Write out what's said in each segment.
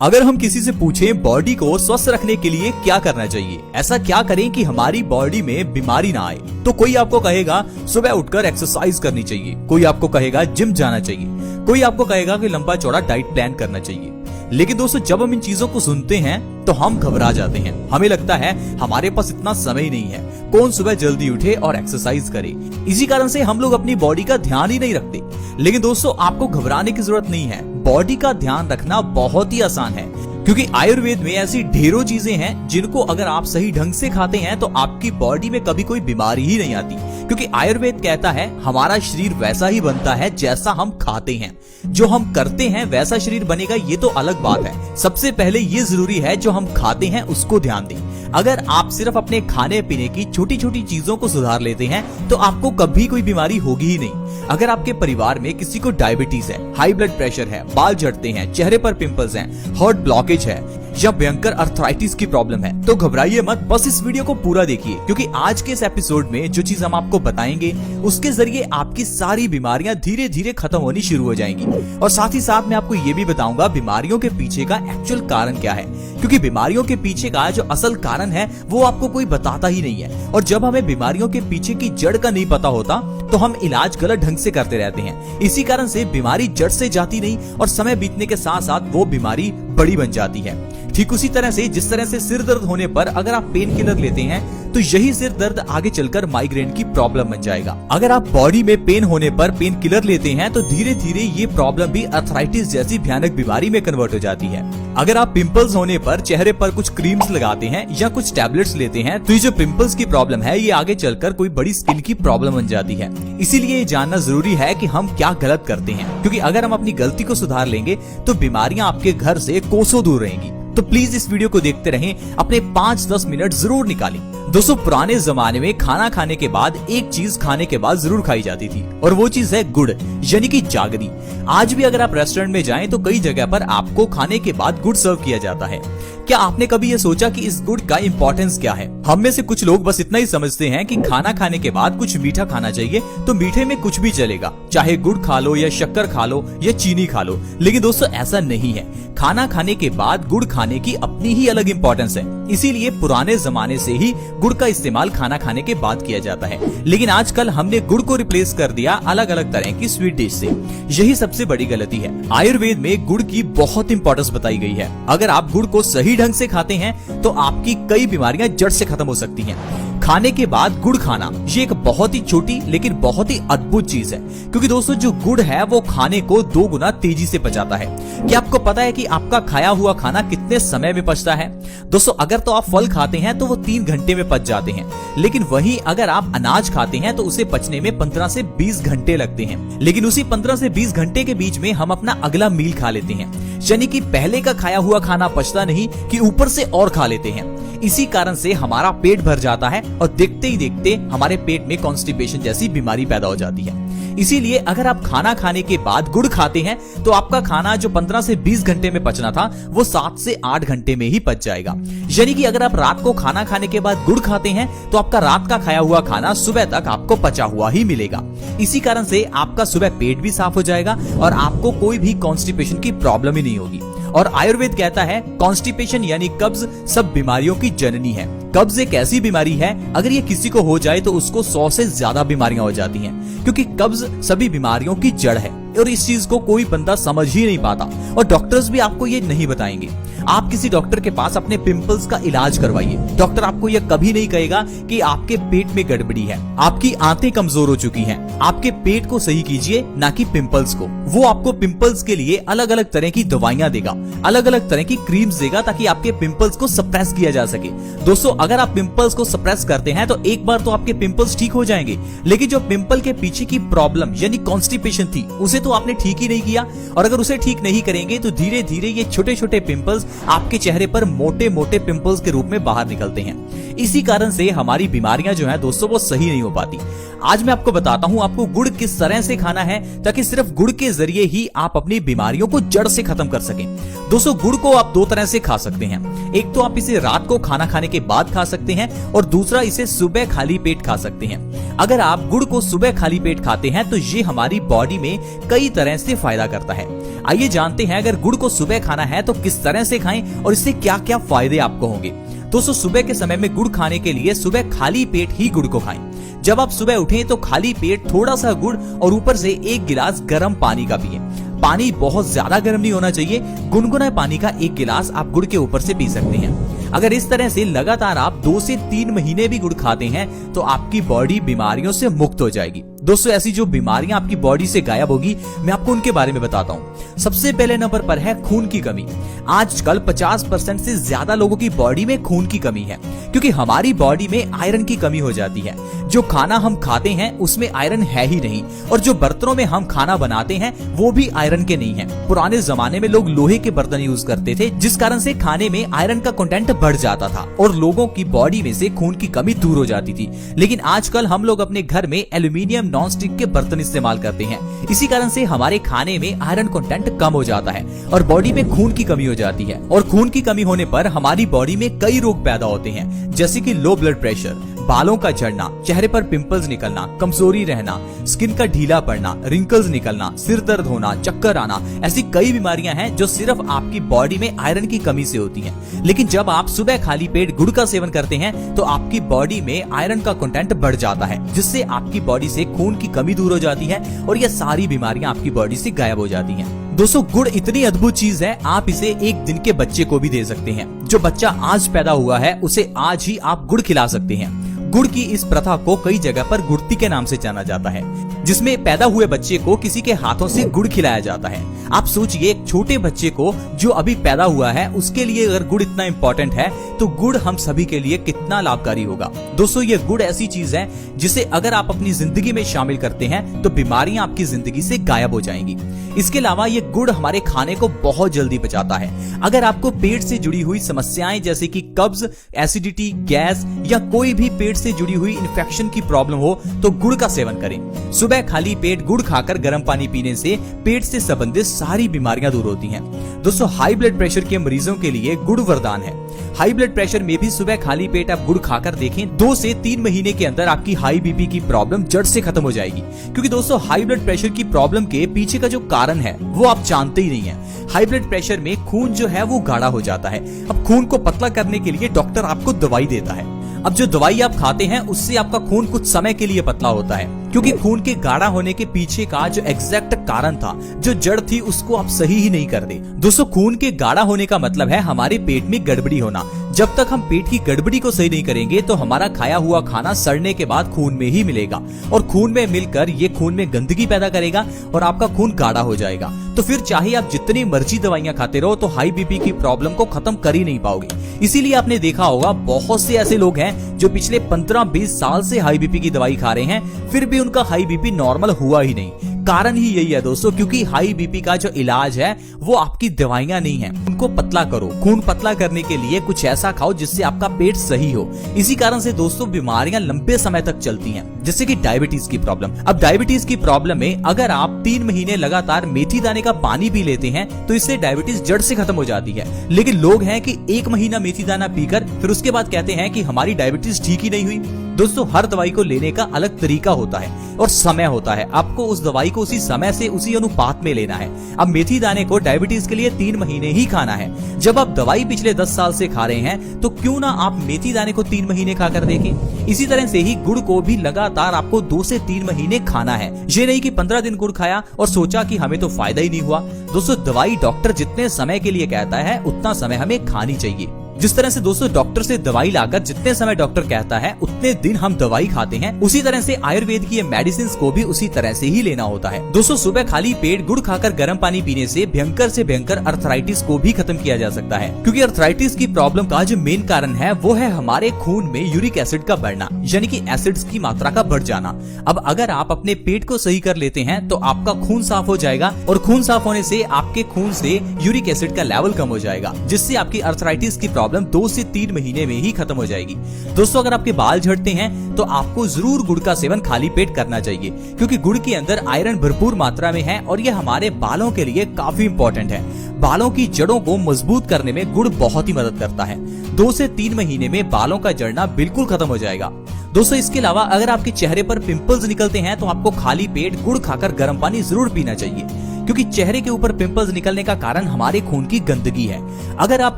अगर हम किसी से पूछें बॉडी को स्वस्थ रखने के लिए क्या करना चाहिए, ऐसा क्या करें कि हमारी बॉडी में बीमारी ना आए, तो कोई आपको कहेगा सुबह उठकर एक्सरसाइज करनी चाहिए, कोई आपको कहेगा जिम जाना चाहिए, कोई आपको कहेगा कि लंबा चौड़ा डाइट प्लान करना चाहिए। लेकिन दोस्तों, जब हम इन चीजों को सुनते हैं तो हम घबरा जाते हैं। हमें लगता है हमारे पास इतना समय नहीं है, कौन सुबह जल्दी उठे और एक्सरसाइज करे। इसी कारण से हम लोग अपनी बॉडी का ध्यान ही नहीं रखते। लेकिन दोस्तों, आपको घबराने की जरूरत नहीं है। बॉडी का ध्यान रखना बहुत ही आसान है, क्योंकि आयुर्वेद में ऐसी ढेरों चीजें हैं जिनको अगर आप सही ढंग से खाते हैं तो आपकी बॉडी में कभी कोई बीमारी ही नहीं आती। क्योंकि आयुर्वेद कहता है हमारा शरीर वैसा ही बनता है जैसा हम खाते हैं। जो हम करते हैं वैसा शरीर बनेगा, ये तो अलग बात है। सबसे पहले ये जरूरी है जो हम खाते हैं उसको ध्यान दें। अगर आप सिर्फ अपने खाने पीने की छोटी छोटी चीजों को सुधार लेते हैं तो आपको कभी कोई बीमारी होगी ही नहीं। अगर आपके परिवार में किसी को डायबिटीज है, हाई ब्लड प्रेशर है, बाल झड़ते हैं, चेहरे पर पिंपल्स हैं, हार्ट ब्लॉकेज है या भयंकर अर्थराइटिस की प्रॉब्लम है, तो घबराइए मत, बस इस वीडियो को पूरा देखिए। क्योंकि आज के इस एपिसोड में जो चीज हम आपको बताएंगे उसके जरिए आपकी सारी बीमारियां धीरे धीरे खत्म होनी शुरू हो जाएंगी। और साथ ही साथ मैं आपको ये भी बताऊंगा बीमारियों के पीछे का एक्चुअल कारण क्या है। क्योंकि बीमारियों के पीछे का जो असल कारण है वो आपको कोई बताता ही नहीं है। और जब हमें बीमारियों के पीछे की जड़ का नहीं पता होता तो हम इलाज गलत ढंग से करते रहते हैं। इसी कारण से बीमारी जड़ से जाती नहीं और समय बीतने के साथ साथ वो बीमारी बड़ी बन जाती है। ठीक उसी तरह से जिस तरह से सिर दर्द होने पर अगर आप पेन किलर लेते हैं तो यही सिर दर्द आगे चलकर माइग्रेन की प्रॉब्लम बन जाएगा। अगर आप बॉडी में पेन होने पर पेन किलर लेते हैं तो धीरे धीरे ये प्रॉब्लम भी अर्थराइटिस जैसी भयानक बीमारी में कन्वर्ट हो जाती है। अगर आप पिंपल्स होने पर चेहरे पर कुछ क्रीम्स लगाते हैं या कुछ टैबलेट्स लेते हैं तो ये जो पिंपल्स की प्रॉब्लम है ये आगे चलकर कोई बड़ी स्किन की प्रॉब्लम बन जाती है। इसीलिए ये जानना जरूरी है कि हम क्या गलत करते हैं, क्योंकि अगर हम अपनी गलती को सुधार लेंगे तो बीमारियां आपके घर से कोसों दूर रहेंगी। तो प्लीज इस वीडियो को देखते रहें, अपने 5-10 मिनट जरूर निकालें। दोस्तों, पुराने जमाने में खाना खाने के बाद एक चीज खाने के बाद जरूर खाई जाती थी और वो चीज है गुड़, यानी कि जागरी। आज भी अगर आप रेस्टोरेंट में जाएं तो कई जगह पर आपको खाने के बाद गुड़ सर्व किया जाता है। क्या आपने कभी ये सोचा कि इस गुड़ का इंपॉर्टेंस क्या है? हम में से कुछ लोग बस इतना ही समझते हैं कि खाना खाने के बाद कुछ मीठा खाना चाहिए, तो मीठे में कुछ भी चलेगा, चाहे गुड़ खा लो या शक्कर खा लो या चीनी खा लो। लेकिन दोस्तों, ऐसा नहीं है। खाना खाने के बाद गुड़ खाने की अपनी ही अलग इंपॉर्टेंस है। इसीलिए पुराने जमाने से ही गुड़ का इस्तेमाल खाना खाने के बाद किया जाता है। लेकिन आजकल हमने गुड़ को रिप्लेस कर दिया अलग अलग तरह की स्वीट डिश से। यही सबसे बड़ी गलती है। आयुर्वेद में गुड़ की बहुत इंपॉर्टेंस बताई गई है। अगर आप गुड़ को सही ढंग से खाते हैं तो आपकी कई बीमारियां जड़ से खत्म हो सकती हैं। खाने के बाद गुड़ खाना ये एक बहुत ही छोटी लेकिन बहुत ही अद्भुत चीज है, क्योंकि दोस्तों जो गुड़ है वो खाने को 2 गुना तेजी से पचाता है। क्या आपको पता है कि आपका खाया हुआ खाना कितने समय में पचता है? दोस्तों, अगर तो आप फल खाते हैं तो वो 3 घंटे में पच जाते हैं, लेकिन वहीं अगर आप अनाज खाते हैं तो उसे पचने में 15 से 20 घंटे लगते हैं। लेकिन उसी 15 से 20 घंटे के बीच में हम अपना अगला मील खा लेते हैं, यानी कि पहले का खाया हुआ खाना पचता नहीं कि ऊपर से और खा लेते हैं। इसी कारण से हमारा पेट भर जाता है और देखते ही देखते हमारे पेट में कॉन्स्टिपेशन जैसी बीमारी पैदा हो जाती है। इसीलिए अगर आप खाना खाने के बाद गुड़ खाते हैं तो आपका खाना जो 15 से 20 घंटे में पचना था वो 7 से 8 घंटे में ही पच जाएगा। यानी कि अगर आप रात को खाना खाने के बाद गुड़ खाते हैं तो आपका रात का खाया हुआ खाना सुबह तक आपको पचा हुआ ही मिलेगा। इसी कारण से आपका सुबह पेट भी साफ हो जाएगा और आपको कोई भी कॉन्स्टिपेशन की प्रॉब्लम ही नहीं होगी। और आयुर्वेद कहता है कॉन्स्टिपेशन यानी कब्ज सब बीमारियों की जननी है। कब्ज एक ऐसी बीमारी है, अगर ये किसी को हो जाए तो उसको 100 से ज्यादा बीमारियां हो जाती हैं, क्योंकि कब्ज सभी बीमारियों की जड़ है। और इस चीज को कोई बंदा समझ ही नहीं पाता और डॉक्टर्स भी आपको ये नहीं बताएंगे। आप किसी डॉक्टर के पास अपने पिंपल्स का इलाज करवाइए, डॉक्टर आपको यह कभी नहीं कहेगा कि आपके पेट में गड़बड़ी है, आपकी आंतें कमजोर हो चुकी हैं। आपके पेट को सही कीजिए, ना कि पिंपल्स को। वो आपको पिंपल्स के लिए अलग अलग तरह की दवाइयां देगा, अलग अलग तरह की क्रीम्स देगा, ताकि आपके पिंपल्स को सप्रेस किया जा सके। दोस्तों, अगर आप पिंपल्स को सप्रेस करते हैं तो एक बार तो आपके पिंपल्स ठीक हो जाएंगे, लेकिन जो पिंपल के पीछे की प्रॉब्लम यानी कॉन्स्टिपेशन थी उसे तो आपने ठीक ही नहीं किया। और अगर उसे ठीक नहीं करेंगे तो धीरे धीरे ये छोटे छोटे पिंपल्स आपके चेहरे पर मोटे मोटे पिंपल्स के रूप में बाहर निकलते हैं। इसी कारण से हमारी बीमारियां जो है दोस्तों वो सही नहीं हो पाती। आज मैं आपको बताता हूं आपको गुड़ किस तरह से खाना है ताकि सिर्फ गुड़ के जरिए ही आप अपनी बीमारियों को जड़ से खत्म कर सकें। दोस्तों, गुड़ को आप 2 तरह से खा सकते हैं। एक तो आप इसे रात को खाना खाने के बाद खा सकते हैं और दूसरा इसे सुबह खाली पेट खा सकते हैं। अगर आप गुड़ को सुबह खाली पेट खाते हैं तो ये हमारी बॉडी में कई तरह से फायदा करता है। आइए जानते हैं अगर गुड़ को सुबह खाना है तो किस तरह से खाएं और इससे क्या क्या फायदे आपको होंगे। दोस्तों सुबह के समय में गुड़ खाने के लिए सुबह खाली पेट ही गुड़ को खाएं। जब आप सुबह उठें तो खाली पेट थोड़ा सा गुड़ और ऊपर से 1 गिलास गर्म पानी का पिएं। पानी बहुत ज्यादा गर्म नहीं होना चाहिए, गुनगुना पानी का 1 गिलास आप गुड़ के ऊपर से पी सकते हैं। अगर इस तरह से लगातार आप 2 से 3 महीने भी गुड़ खाते हैं तो आपकी बॉडी बीमारियों से मुक्त हो जाएगी। दोस्तों ऐसी जो बीमारियां आपकी बॉडी से गायब होगी मैं आपको उनके बारे में बताता हूँ। सबसे पहले नंबर पर है खून की कमी। आजकल 50% से ज्यादा लोगों की बॉडी में खून की कमी है क्योंकि हमारी बॉडी में आयरन की कमी हो जाती है। जो खाना हम खाते हैं उसमें आयरन है ही नहीं और जो बर्तनों में हम खाना बनाते हैं वो भी आयरन के नहीं है। पुराने जमाने में लोग लोहे के बर्तन यूज करते थे जिस कारण से खाने में आयरन का कंटेंट बढ़ जाता था और लोगों की बॉडी में से खून की कमी दूर हो जाती थी। लेकिन आजकल हम लोग अपने घर में एल्यूमिनियम नॉन स्टिक के बर्तन इस्तेमाल करते हैं। इसी कारण से हमारे खाने में आयरन कंटेंट कम हो जाता है और बॉडी में खून की कमी हो जाती है। और खून की कमी होने पर हमारी बॉडी में कई रोग पैदा होते हैं जैसे कि लो ब्लड प्रेशर, बालों का झड़ना, चेहरे पर पिंपल्स निकलना, कमजोरी रहना, स्किन का ढीला पड़ना, रिंकल्स निकलना, सिर दर्द होना, चक्कर आना। ऐसी कई बीमारियां हैं जो सिर्फ आपकी बॉडी में आयरन की कमी से होती हैं। लेकिन जब आप सुबह खाली पेट गुड़ का सेवन करते हैं तो आपकी बॉडी में आयरन का कंटेंट बढ़ जाता है जिससे आपकी बॉडी से खून की कमी दूर हो जाती है और ये सारी बीमारियां आपकी बॉडी से गायब हो जाती हैं। दोस्तों गुड़ इतनी अद्भुत चीज है, आप इसे 1 दिन के बच्चे को भी दे सकते हैं। जो बच्चा आज पैदा हुआ है उसे आज ही आप गुड़ खिला सकते हैं। गुड़ की इस प्रथा को कई जगह पर गुड़ती के नाम से जाना जाता है जिसमें पैदा हुए बच्चे को किसी के हाथों से गुड़ खिलाया जाता है। आप सोचिए एक छोटे बच्चे को जो अभी पैदा हुआ है उसके लिए अगर गुड़ इतना इम्पोर्टेंट है तो गुड़ हम सभी के लिए कितना लाभकारी होगा। दोस्तों ये गुड़ ऐसी चीज है जिसे अगर आप अपनी जिंदगी में शामिल करते हैं तो बीमारियां आपकी जिंदगी से गायब हो जाएंगी। इसके अलावा ये गुड़ हमारे खाने को बहुत जल्दी पचाता है। अगर आपको पेट से जुड़ी हुई समस्याएं जैसे कि कब्ज, एसिडिटी, गैस या कोई भी पेट से जुड़ी हुई इन्फेक्शन की प्रॉब्लम हो तो गुड़ का सेवन करें। सुबह खाली पेट गुड़ खाकर गर्म पानी पीने से पेट से संबंधित सारी बीमारियां दूर होती हैं। दोस्तों हाई ब्लड प्रेशर के मरीजों के लिए गुड़ वरदान है। हाई ब्लड प्रेशर में भी सुबह खाली पेट आप गुड़ खाकर देखें, 2 से 3 महीने के अंदर आपकी हाई बीपी की प्रॉब्लम जड़ से खत्म हो जाएगी। क्योंकि दोस्तों हाई ब्लड प्रेशर की प्रॉब्लम के पीछे का जो कारण है वो आप जानते ही नहीं है। हाई ब्लड प्रेशर में खून जो है वो गाढ़ा हो जाता है। अब खून को पतला करने के लिए डॉक्टर आपको दवाई देता है। अब जो दवाई आप खाते हैं उससे आपका खून कुछ समय के लिए पतला होता है क्योंकि खून के गाढ़ा होने के पीछे का जो एग्जैक्ट कारण था, जो जड़ थी, उसको आप सही ही नहीं करते। दोस्तों खून के गाढ़ा होने का मतलब है हमारे पेट में गड़बड़ी होना। जब तक हम पेट की गड़बड़ी को सही नहीं करेंगे तो हमारा खाया हुआ खाना सड़ने के बाद खून में ही मिलेगा और खून में मिलकर ये खून में गंदगी पैदा करेगा और आपका खून गाढ़ा हो जाएगा। तो फिर चाहे आप जितनी मर्जी दवाइयां खाते रहो तो हाई बीपी की प्रॉब्लम को खत्म कर ही नहीं पाओगे। इसीलिए आपने देखा होगा बहुत से ऐसे लोग हैं जो पिछले 15-20 साल से हाई बीपी की दवाई खा रहे हैं फिर भी उनका हाई बीपी नॉर्मल हुआ ही नहीं। कारण ही यही है दोस्तों, क्योंकि हाई बीपी का जो इलाज है वो आपकी दवाइयां नहीं है। उनको पतला करो। खून पतला करने के लिए कुछ ऐसा खाओ जिससे आपका पेट सही हो। इसी कारण से दोस्तों बीमारियां लंबे समय तक चलती हैं, जैसे कि डायबिटीज की प्रॉब्लम। अब डायबिटीज की प्रॉब्लम में अगर आप 3 महीने लगातार मेथी दाने का पानी पी लेते हैं तो इससे डायबिटीज जड़ से खत्म हो जाती है। लेकिन लोग हैं कि 1 महीना मेथी दाना पीकर फिर उसके बाद कहते हैं कि हमारी डायबिटीज ठीक ही नहीं हुई। दोस्तों हर दवाई को लेने का अलग तरीका होता है और समय होता है। आपको उस दवाई को उसी समय से उसी अनुपात में लेना है। अब मेथी दाने को डायबिटीज के लिए 3 महीने ही खाना है। जब आप दवाई पिछले 10 साल से खा रहे हैं तो क्यों ना आप मेथी दाने को 3 महीने खाकर देखें। इसी तरह से ही गुड़ को भी लगातार आपको 2 से 3 महीने खाना है। ये नहीं कि 15 दिन गुड़ खाया और सोचा कि हमें तो फायदा ही नहीं हुआ। दोस्तों दवाई डॉक्टर जितने समय के लिए कहता है उतना समय हमें खानी चाहिए। जिस तरह से दोस्तों डॉक्टर से दवाई लाकर जितने समय डॉक्टर कहता है उतने दिन हम दवाई खाते हैं, उसी तरह से आयुर्वेद की ये मेडिसिन को भी उसी तरह से ही लेना होता है। दोस्तों सुबह खाली पेट गुड़ खाकर गर्म पानी पीने से भयंकर से भयंकर अर्थराइटिस को भी खत्म किया जा सकता है। क्योंकि अर्थराइटिस की प्रॉब्लम का जो मेन कारण है वो है हमारे खून में यूरिक एसिड का बढ़ना, यानी कि एसिड्स की मात्रा का बढ़ जाना। अब अगर आप अपने पेट को सही कर लेते हैं तो आपका खून साफ हो जाएगा और खून साफ होने से आपके खून से यूरिक एसिड का लेवल कम हो जाएगा, जिससे आपकी अर्थराइटिस की प्रॉब्लम 2 से 3 महीने में ही खत्म हो जाएगी। दोस्तों अगर आपके बाल झड़ते हैं तो आपको जरूर गुड़ का सेवन खाली पेट करना चाहिए, क्योंकि गुड़ के अंदर आयरन भरपूर मात्रा में है और यह हमारे बालों के लिए काफी इंपॉर्टेंट है। बालों की जड़ों को मजबूत करने में गुड़ बहुत ही मदद करता है। 2 से 3 महीने में बालों का झड़ना बिल्कुल खत्म हो जाएगा। दोस्तों इसके अलावा अगर आपके चेहरे पर पिंपल्स निकलते हैं तो आपको खाली पेट गुड़ खाकर गर्म पानी जरूर पीना चाहिए, क्योंकि चेहरे के ऊपर पिंपल्स निकलने का कारण हमारे खून की गंदगी है। अगर आप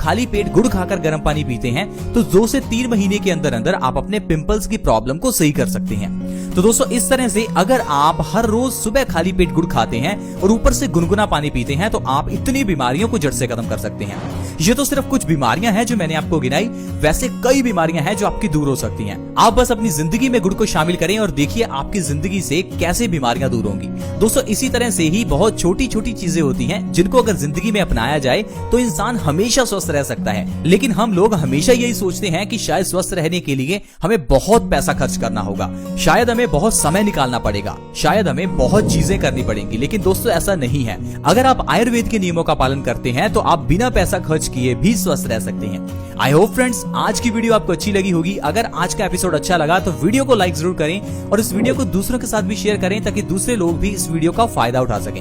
खाली पेट गुड़ खाकर गर्म पानी पीते हैं तो 2 से 3 महीने के अंदर अंदर आप अपने पिंपल्स की प्रॉब्लम को सही कर सकते हैं। तो दोस्तों इस तरह से अगर आप हर रोज सुबह खाली पेट गुड़ खाते हैं और ऊपर से गुनगुना पानी पीते हैं तो आप इतनी बीमारियों को जड़ से खत्म कर सकते हैं। ये तो सिर्फ कुछ बीमारियां हैं जो मैंने आपको गिनाई, वैसे कई बीमारियां हैं जो आपकी दूर हो सकती हैं। आप बस अपनी जिंदगी में गुड़ को शामिल करें और देखिए आपकी जिंदगी से कैसे बीमारियां दूर होंगी। दोस्तों इसी तरह से ही बहुत छोटी छोटी चीजें होती हैं जिनको अगर जिंदगी में अपनाया जाए तो इंसान हमेशा स्वस्थ रह सकता है। लेकिन हम लोग हमेशा यही सोचते हैं कि शायद स्वस्थ रहने के लिए हमें बहुत पैसा खर्च करना होगा, शायद हमें बहुत समय निकालना पड़ेगा, शायद हमें बहुत चीजें करनी पड़ेंगी। लेकिन दोस्तों ऐसा नहीं है। अगर आप आयुर्वेद के नियमों का पालन करते हैं तो आप बिना पैसा खर्च किए भी स्वस्थ रह सकते हैं। आई होप फ्रेंड्स आज की वीडियो आपको अच्छी लगी होगी। अगर आज का एपिसोड अच्छा लगा तो वीडियो को लाइक जरूर करें और इस वीडियो को दूसरों के साथ भी शेयर करें ताकि दूसरे लोग भी इस वीडियो का फायदा उठा सकें।